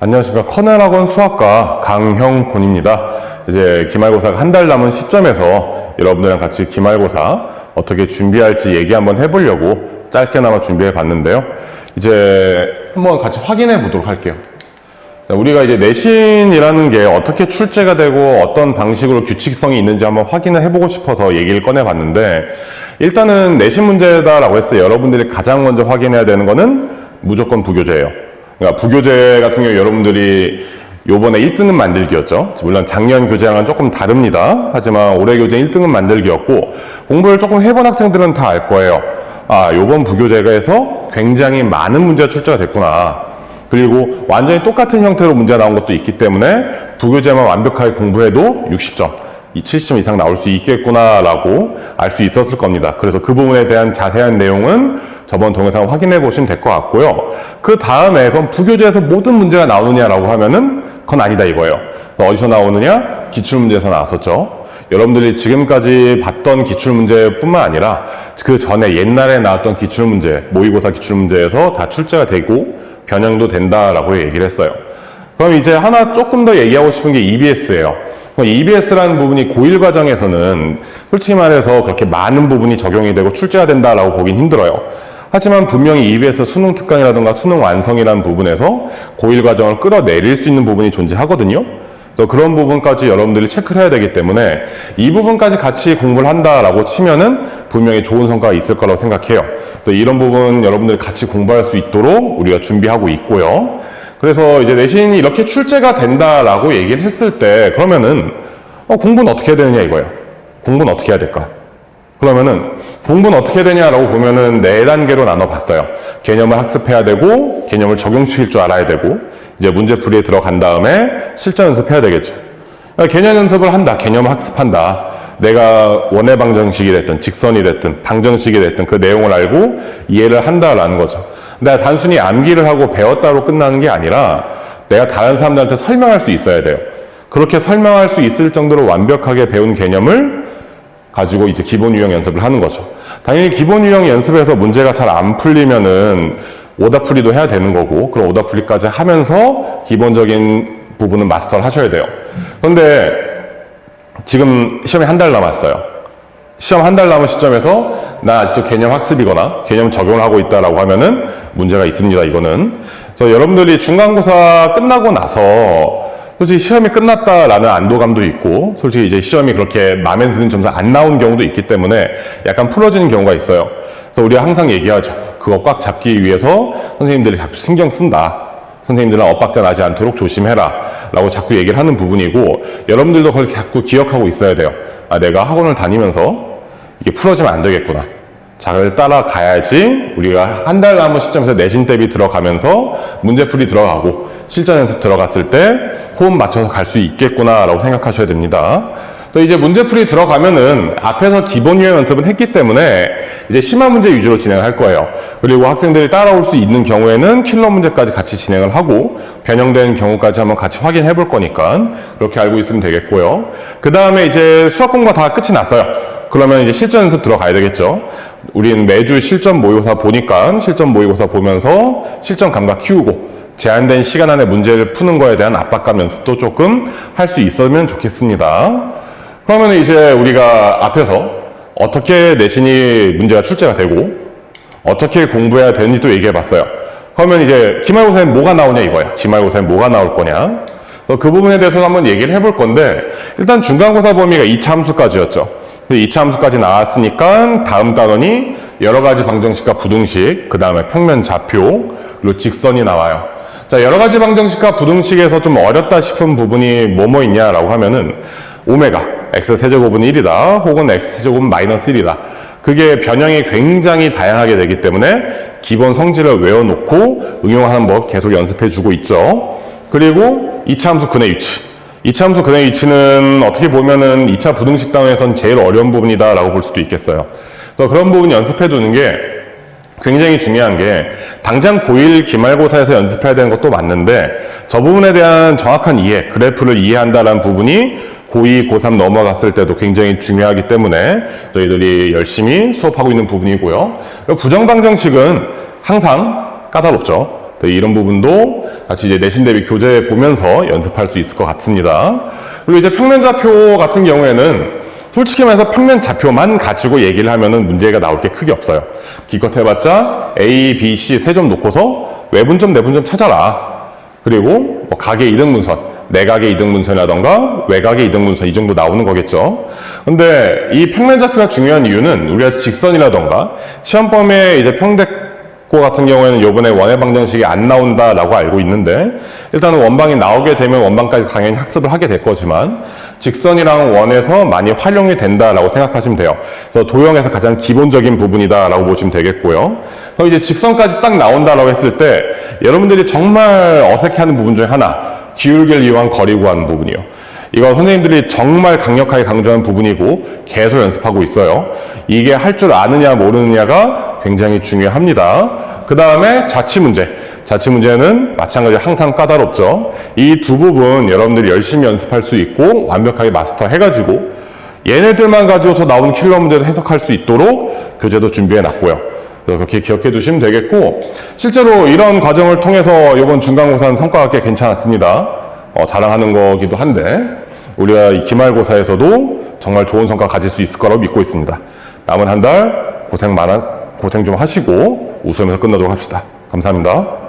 안녕하십니까. 커넬학원 수학과 강형곤입니다. 이제 기말고사가 한 달 남은 시점에서 여러분들이랑 같이 기말고사 어떻게 준비할지 얘기 한번 해보려고 짧게나마 준비해 봤는데요. 이제 한번 같이 확인해 보도록 할게요. 우리가 이제 내신이라는 게 어떻게 출제가 되고 어떤 방식으로 규칙성이 있는지 한번 확인을 해보고 싶어서 얘기를 꺼내 봤는데, 일단은 내신 문제다라고 했어요. 여러분들이 가장 먼저 확인해야 되는 거는 무조건 부교재예요. 그러니까 부교재 같은 경우 여러분들이 요번에 1등급 만들기였죠. 물론 작년 교재랑은 조금 다릅니다. 하지만 올해 교재 1등급 만들기였고, 공부를 조금 해본 학생들은 다 알 거예요. 아, 요번 부교재에서 굉장히 많은 문제가 출제가 됐구나. 그리고 완전히 똑같은 형태로 문제가 나온 것도 있기 때문에 부교재만 완벽하게 공부해도 60점, 70점 이상 나올 수 있겠구나라고 알 수 있었을 겁니다. 그래서 그 부분에 대한 자세한 내용은 저번 동영상을 확인해 보시면 될 것 같고요. 그 다음에 그럼 부교재에서 모든 문제가 나오느냐라고 하면은 그건 아니다 이거예요. 어디서 나오느냐? 기출문제에서 나왔었죠. 여러분들이 지금까지 봤던 기출문제뿐만 아니라 그 전에 옛날에 나왔던 기출문제, 모의고사 기출문제에서 다 출제가 되고 변형도 된다라고 얘기를 했어요. 그럼 이제 하나 조금 더 얘기하고 싶은 게 EBS예요. EBS라는 부분이 고1 과정에서는 솔직히 말해서 그렇게 많은 부분이 적용이 되고 출제가 된다라고 보긴 힘들어요. 하지만 분명히 EBS 수능 특강이라든가 수능 완성이라는 부분에서 고1 과정을 끌어내릴 수 있는 부분이 존재하거든요. 그래서 그런 부분까지 여러분들이 체크를 해야 되기 때문에 이 부분까지 같이 공부를 한다라고 치면은 분명히 좋은 성과가 있을 거라고 생각해요. 또 이런 부분 여러분들이 같이 공부할 수 있도록 우리가 준비하고 있고요. 그래서 이제 내신이 이렇게 출제가 된다라고 얘기를 했을 때 그러면은 공부는 어떻게 해야 되느냐 이거예요. 공부는 어떻게 해야 될까? 그러면은 공부는 어떻게 해야 되냐라고 보면은 4단계로 나눠봤어요. 개념을 학습해야 되고, 개념을 적용시킬 줄 알아야 되고, 이제 문제풀이에 들어간 다음에 실전 연습해야 되겠죠. 그러니까 개념 연습을 한다, 개념을 학습한다. 내가 원의 방정식이 됐든 직선이 됐든 방정식이 됐든 그 내용을 알고 이해를 한다라는 거죠. 내가 단순히 암기를 하고 배웠다로 끝나는 게 아니라 내가 다른 사람들한테 설명할 수 있어야 돼요. 그렇게 설명할 수 있을 정도로 완벽하게 배운 개념을 가지고 이제 기본 유형 연습을 하는 거죠. 당연히 기본 유형 연습에서 문제가 잘 안 풀리면은 오답풀이도 해야 되는 거고, 그럼 오답풀이까지 하면서 기본적인 부분은 마스터를 하셔야 돼요. 그런데 지금 시험이 한 달 남았어요. 시험 한 달 남은 시점에서 나 아직도 개념 학습이거나 개념 적용을 하고 있다라고 하면은 문제가 있습니다, 이거는. 그래서 여러분들이 중간고사 끝나고 나서 솔직히 시험이 끝났다라는 안도감도 있고, 솔직히 이제 시험이 그렇게 마음에 드는 점수 안 나온 경우도 있기 때문에 약간 풀어지는 경우가 있어요. 그래서 우리가 항상 얘기하죠. 그거 꽉 잡기 위해서 선생님들이 자꾸 신경 쓴다. 선생님들은 엇박자 나지 않도록 조심해라 라고 자꾸 얘기를 하는 부분이고, 여러분들도 그걸 자꾸 기억하고 있어야 돼요. 아, 내가 학원을 다니면서 이게 풀어지면 안 되겠구나. 잘 따라가야지 우리가 한 달 남은 시점에서 내신 대비 들어가면서 문제풀이 들어가고 실전 연습 들어갔을 때 호흡 맞춰서 갈 수 있겠구나 라고 생각하셔야 됩니다. 또 이제 문제풀이 들어가면은 앞에서 기본 유형 연습은 했기 때문에 이제 심화 문제 위주로 진행을 할 거예요. 그리고 학생들이 따라올 수 있는 경우에는 킬러 문제까지 같이 진행을 하고 변형된 경우까지 한번 같이 확인해 볼 거니까 그렇게 알고 있으면 되겠고요. 그 다음에 이제 수학 공부가 다 끝이 났어요. 그러면 이제 실전 연습 들어가야 되겠죠. 우리는 매주 실전 모의고사 보니까 실전 모의고사 보면서 실전 감각 키우고 제한된 시간 안에 문제를 푸는 거에 대한 압박감 연습도 조금 할 수 있으면 좋겠습니다. 그러면 이제 우리가 앞에서 어떻게 내신이 문제가 출제가 되고 어떻게 공부해야 되는지도 얘기해 봤어요. 그러면 이제 기말고사에 뭐가 나오냐 이거야. 기말고사에 뭐가 나올 거냐. 그 부분에 대해서 한번 얘기를 해볼 건데, 일단 중간고사 범위가 2차 함수까지였죠. 2차 함수까지 나왔으니까 다음 단원이 여러 가지 방정식과 부등식, 그 다음에 평면 좌표, 그리고 직선이 나와요. 자, 여러 가지 방정식과 부등식에서 좀 어렵다 싶은 부분이 뭐뭐 있냐라고 하면은 오메가, x 세제곱은 1이다, 혹은 x 세제곱은 마이너스 1이다. 그게 변형이 굉장히 다양하게 되기 때문에 기본 성질을 외워놓고 응용하는 법 계속 연습해주고 있죠. 그리고 2차 함수 근의 위치. 2차 함수 근의 위치는 어떻게 보면은 2차 부등식 단원에선 제일 어려운 부분이다 라고 볼 수도 있겠어요. 그래서 그런 부분 연습해 두는 게 굉장히 중요한 게, 당장 고1 기말고사에서 연습해야 되는 것도 맞는데 저 부분에 대한 정확한 이해, 그래프를 이해한다는 부분이 고2, 고3 넘어갔을 때도 굉장히 중요하기 때문에 저희들이 열심히 수업하고 있는 부분이고요. 부정방정식은 항상 까다롭죠. 이런 부분도 같이 이제 내신 대비 교재 보면서 연습할 수 있을 것 같습니다. 그리고 이제 평면좌표 같은 경우에는 솔직히 말해서 평면좌표만 가지고 얘기를 하면은 문제가 나올 게 크게 없어요. 기껏 해봤자 A, B, C 세 점 놓고서 외분점, 내분점 찾아라. 그리고 뭐 각의 이등분선, 내각의 이등분선이라던가 외각의 이등분선 이 정도 나오는 거겠죠. 근데 이 평면좌표가 중요한 이유는 우리가 직선이라던가 시험범위에 이제 평대고 같은 경우에는 요번에 원의 방정식이 안 나온다라고 알고 있는데, 일단은 원방이 나오게 되면 원방까지 당연히 학습을 하게 될 거지만 직선이랑 원에서 많이 활용이 된다라고 생각하시면 돼요. 그래서 도형에서 가장 기본적인 부분이다라고 보시면 되겠고요. 그럼 이제 직선까지 딱 나온다라고 했을 때 여러분들이 정말 어색해하는 부분 중에 하나, 기울기를 이용한 거리 구하는 부분이요. 이거 선생님들이 정말 강력하게 강조하는 부분이고 계속 연습하고 있어요. 이게 할 줄 아느냐 모르느냐가 굉장히 중요합니다. 그 다음에 자취문제. 자취문제는 마찬가지로 항상 까다롭죠. 이 두 부분 여러분들이 열심히 연습할 수 있고 완벽하게 마스터 해가지고 얘네들만 가지고서 나오는 킬러 문제도 해석할 수 있도록 교재도 준비해 놨고요. 그렇게 기억해 두시면 되겠고, 실제로 이런 과정을 통해서 이번 중간고사는 성과가 꽤 괜찮았습니다. 자랑하는 거기도 한데 우리가 이 기말고사에서도 정말 좋은 성과 가질 수 있을 거라고 믿고 있습니다. 남은 한 달 고생 좀 하시고 웃으면서 끝나도록 합시다. 감사합니다.